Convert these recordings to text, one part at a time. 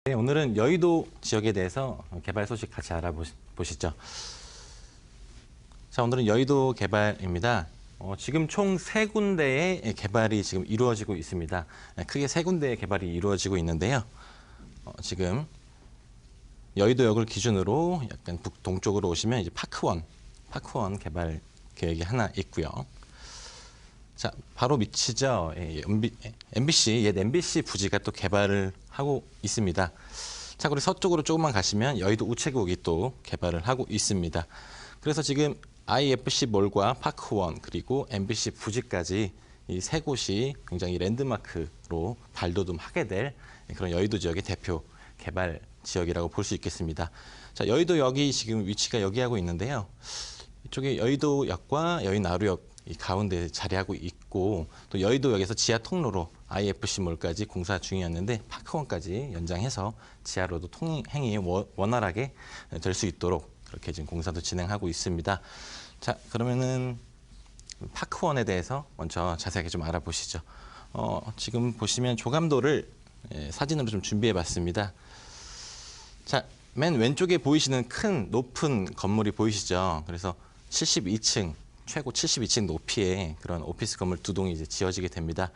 네, 오늘은 여의도 지역에 대해서 개발 소식 같이 알아보시죠. 자, 오늘은 여의도 개발입니다. 지금 총 3군데의 개발이 지금 이루어지고 있습니다. 크게 3군데의 개발이 이루어지고 있는데요. 지금 여의도역을 기준으로 약간 북동쪽으로 오시면 이제 파크원 개발 계획이 하나 있고요. 자, 바로 밑이죠. MBC, 옛 MBC 부지가 또 개발을 하고 있습니다. 자, 그리고 서쪽으로 조금만 가시면 여의도 우체국이 또 개발을 하고 있습니다. 그래서 지금 IFC몰과 파크원 그리고 MBC 부지까지 이 세 곳이 굉장히 랜드마크로 발돋움하게 될 그런 여의도 지역의 대표 개발 지역이라고 볼 수 있겠습니다. 자, 여의도역이 지금 위치가 여기하고 있는데요. 이쪽에 여의도역과 여의나루역 이 가운데 자리하고 있고 또 여의도역에서 지하 통로로 IFC몰까지 공사 중이었는데 파크원까지 연장해서 지하로도 통행이 원활하게 될 수 있도록 그렇게 지금 공사도 진행하고 있습니다. 자, 그러면은 파크원에 대해서 먼저 자세하게 좀 알아보시죠. 지금 보시면 조감도를 사진으로 좀 준비해 봤습니다. 자, 맨 왼쪽에 보이시는 큰 높은 건물이 보이시죠? 그래서 72층 최고 72층 높이의 그런 오피스 건물 2동이 이제 지어지게 됩니다.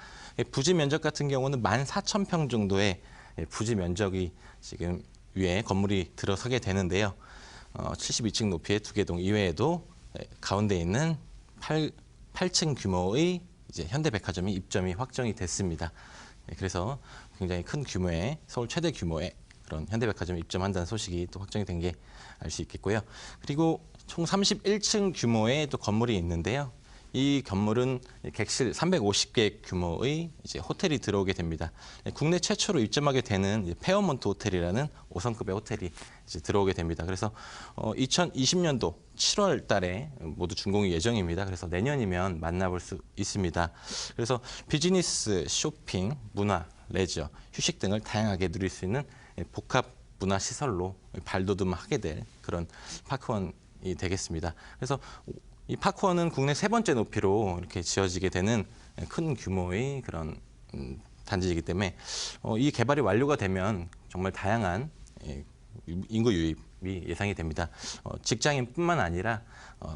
부지 면적 같은 경우는 14,000평 정도의 부지 면적이 지금 위에 건물이 들어서게 되는데요. 72층 높이의 2개 동 이외에도 가운데 있는 8층 규모의 이제 현대백화점이 입점이 확정이 됐습니다. 그래서 굉장히 큰 규모의 서울 최대 규모의 그런 현대백화점이 입점한다는 소식이 또 확정이 된 게 알 수 있겠고요. 그리고 총 31층 규모의 또 건물이 있는데요. 이 건물은 객실 350개 규모의 이제 호텔이 들어오게 됩니다. 국내 최초로 입점하게 되는 페어몬트 호텔이라는 5성급의 호텔이 이제 들어오게 됩니다. 그래서 2020년도 7월 달에 모두 준공이 예정입니다. 그래서 내년이면 만나볼 수 있습니다. 그래서 비즈니스, 쇼핑, 문화, 레저, 휴식 등을 다양하게 누릴 수 있는 복합 문화 시설로 발돋움하게 될 그런 파크원이 되겠습니다. 그래서 이 파크원은 국내 3번째 높이로 이렇게 지어지게 되는 큰 규모의 그런 단지이기 때문에 이 개발이 완료가 되면 정말 다양한 인구 유입이 예상이 됩니다. 직장인뿐만 아니라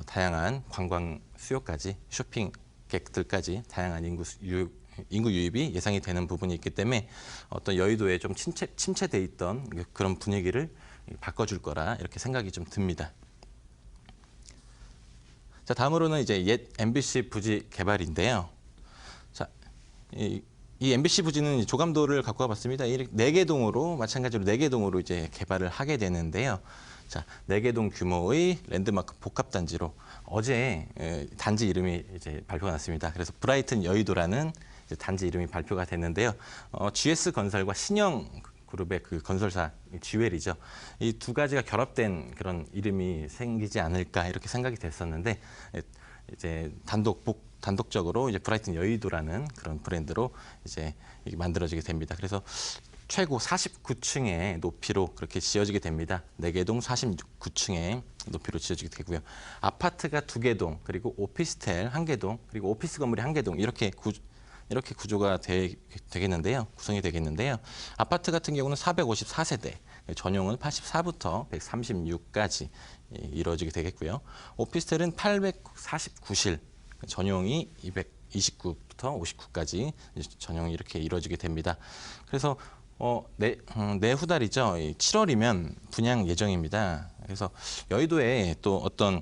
다양한 관광 수요까지 쇼핑객들까지 다양한 인구 유입이 예상이 되는 부분이 있기 때문에 어떤 여의도에 좀 침체돼 있던 그런 분위기를 바꿔줄 거라 이렇게 생각이 좀 듭니다. 자, 다음으로는 이제 옛 MBC 부지 개발인데요. 자, 이 MBC 부지는 조감도를 갖고 와봤습니다. 4개 동으로 마찬가지로 4개 동으로 이제 개발을 하게 되는데요. 자, 4개 동 규모의 랜드마크 복합 단지로 어제 단지 이름이 이제 발표가 났습니다. 그래서 브라이튼 여의도라는 이제 단지 이름이 발표가 됐는데요. GS 건설과 신영 그룹의 그 건설사 GWL이죠. 이 두 가지가 결합된 그런 이름이 생기지 않을까 이렇게 생각이 됐었는데 이제 단독적으로 이제 브라이튼 여의도라는 그런 브랜드로 이제 만들어지게 됩니다. 그래서 최고 49층의 높이로 그렇게 지어지게 됩니다. 4개 동 49층의 높이로 지어지게 되고요. 아파트가 2개 동, 그리고 오피스텔 1개 동, 그리고 오피스 건물이 1개 동 이렇게 구조가 되겠는데요. 구성이 되겠는데요. 아파트 같은 경우는 454세대, 전용은 84부터 136까지 이루어지게 되겠고요. 오피스텔은 849실, 전용이 229부터 59까지 전용이 이렇게 이루어지게 됩니다. 그래서 내후 달이죠. 7월이면 분양 예정입니다. 그래서 여의도에 또 어떤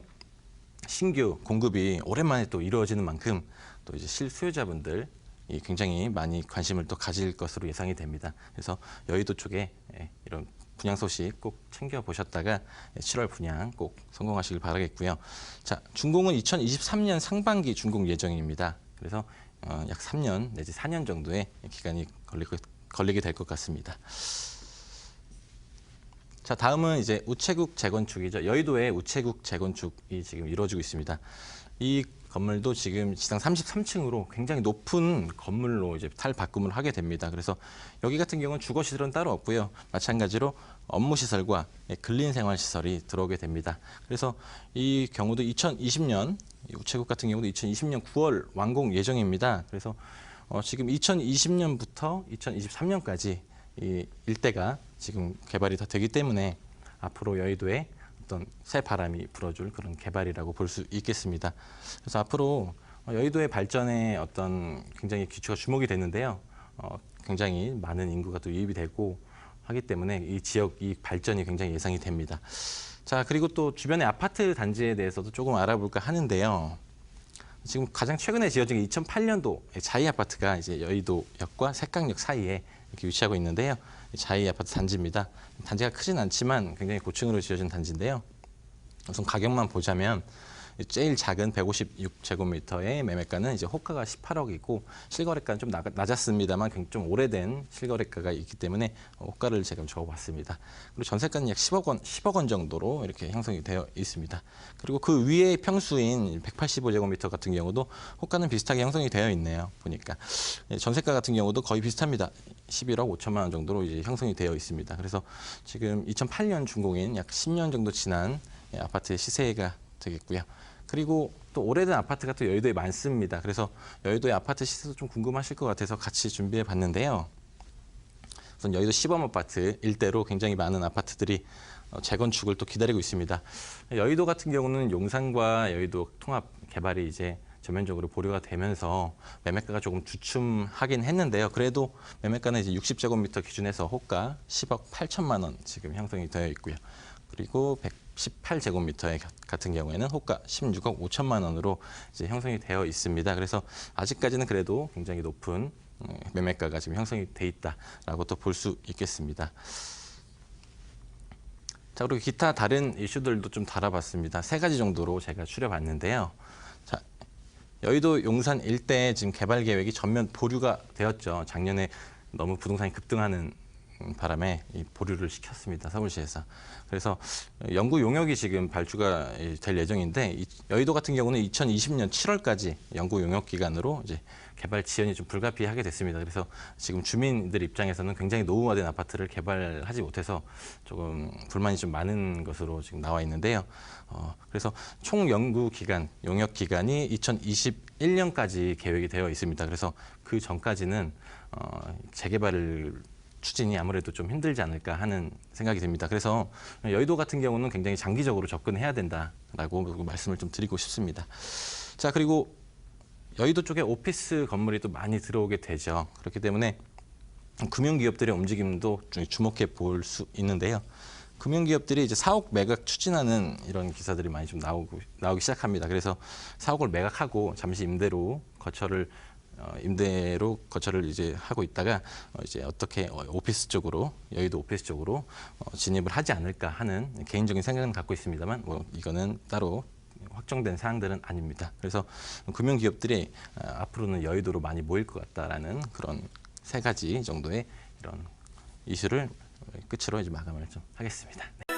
신규 공급이 오랜만에 또 이루어지는 만큼 또 이제 실수요자분들 굉장히 많이 관심을 또 가질 것으로 예상이 됩니다. 그래서 여의도 쪽에 이런 분양 소식 꼭 챙겨보셨다가 7월 분양 꼭 성공하시길 바라겠고요. 자, 준공은 2023년 상반기 준공 예정입니다. 그래서 약 3년 내지 4년 정도의 기간이 걸리게 될 것 같습니다. 자, 다음은 이제 우체국 재건축이죠. 여의도의 우체국 재건축이 지금 이루어지고 있습니다. 이 건물도 지금 지상 33층으로 굉장히 높은 건물로 이제 탈바꿈을 하게 됩니다. 그래서 여기 같은 경우는 주거 시설은 따로 없고요. 마찬가지로 업무 시설과 근린 생활 시설이 들어오게 됩니다. 그래서 이 경우도 2020년 우체국 같은 경우도 2020년 9월 완공 예정입니다. 그래서 지금 2020년부터 2023년까지 이 일대가 지금 개발이 다 되기 때문에 앞으로 여의도에 어떤 새 바람이 불어줄 그런 개발이라고 볼 수 있겠습니다. 그래서 앞으로 여의도의 발전에 어떤 굉장히 기초가 주목이 됐는데요. 굉장히 많은 인구가 또 유입이 되고 하기 때문에 이 지역 이 발전이 굉장히 예상이 됩니다. 자, 그리고 또 주변의 아파트 단지에 대해서도 조금 알아볼까 하는데요. 지금 가장 최근에 지어진 게 2008년도 자이 아파트가 이제 여의도역과 색강역 사이에 이렇게 위치하고 있는데요. 자이 아파트 단지입니다. 단지가 크진 않지만 굉장히 고층으로 지어진 단지인데요. 우선 가격만 보자면 제일 작은 156제곱미터의 매매가는 이제 호가가 18억이고 실거래가는 좀 낮았습니다만 좀 오래된 실거래가가 있기 때문에 호가를 제가 적어봤습니다. 그리고 전세가는 약 10억 원 정도로 이렇게 형성이 되어 있습니다. 그리고 그 위에 평수인 185제곱미터 같은 경우도 호가는 비슷하게 형성이 되어 있네요. 보니까 전세가 같은 경우도 거의 비슷합니다. 11억 5천만 원 정도로 이제 형성이 되어 있습니다. 그래서 지금 2008년 준공인 약 10년 정도 지난 아파트의 시세가 되겠고요. 그리고 또 오래된 아파트가 또 여의도에 많습니다. 그래서 여의도의 아파트 시세도 좀 궁금하실 것 같아서 같이 준비해 봤는데요. 우선 여의도 시범 아파트 일대로 굉장히 많은 아파트들이 재건축을 또 기다리고 있습니다. 여의도 같은 경우는 용산과 여의도 통합 개발이 이제 전면적으로 보류가 되면서 매매가가 조금 주춤하긴 했는데요. 그래도 매매가는 이제 60제곱미터 기준에서 호가 10억 8천만 원 지금 형성이 되어 있고요. 그리고 118제곱미터 같은 경우에는 호가 16억 5천만 원으로 이제 형성이 되어 있습니다. 그래서 아직까지는 그래도 굉장히 높은 매매가가 지금 형성이 돼 있다라고 또 볼 수 있겠습니다. 자, 그리고 기타 다른 이슈들도 좀 다뤄봤습니다. 3가지 정도로 제가 추려봤는데요. 자, 여의도 용산 일대 지금 개발 계획이 전면 보류가 되었죠. 작년에 너무 부동산이 급등하는 바람에 이 보류를 시켰습니다. 서울시에서. 그래서 영구 용역이 지금 발주가 될 예정인데 여의도 같은 경우는 2020년 7월까지 영구 용역 기간으로 이제 개발 지연이 좀 불가피하게 됐습니다. 그래서 지금 주민들 입장에서는 굉장히 노후화된 아파트를 개발하지 못해서 조금 불만이 좀 많은 것으로 지금 나와 있는데요. 그래서 총 영구 기간, 용역 기간이 2021년까지 계획이 되어 있습니다. 그래서 그 전까지는 재개발을 추진이 아무래도 좀 힘들지 않을까 하는 생각이 듭니다. 그래서 여의도 같은 경우는 굉장히 장기적으로 접근해야 된다라고 말씀을 좀 드리고 싶습니다. 자, 그리고 여의도 쪽에 오피스 건물이 또 많이 들어오게 되죠. 그렇기 때문에 금융기업들의 움직임도 좀 주목해 볼 수 있는데요. 금융기업들이 이제 사옥 매각 추진하는 이런 기사들이 많이 좀 나오기 시작합니다. 그래서 사옥을 매각하고 잠시 임대로 거처를 이제 하고 있다가 이제 어떻게 오피스 쪽으로 여의도 오피스 쪽으로 진입을 하지 않을까 하는 개인적인 생각은 갖고 있습니다만 뭐 이거는 따로 확정된 사항들은 아닙니다. 그래서 금융기업들이 앞으로는 여의도로 많이 모일 것 같다라는 그런 3가지 정도의 이런 이슈를 끝으로 이제 마감을 좀 하겠습니다. 네.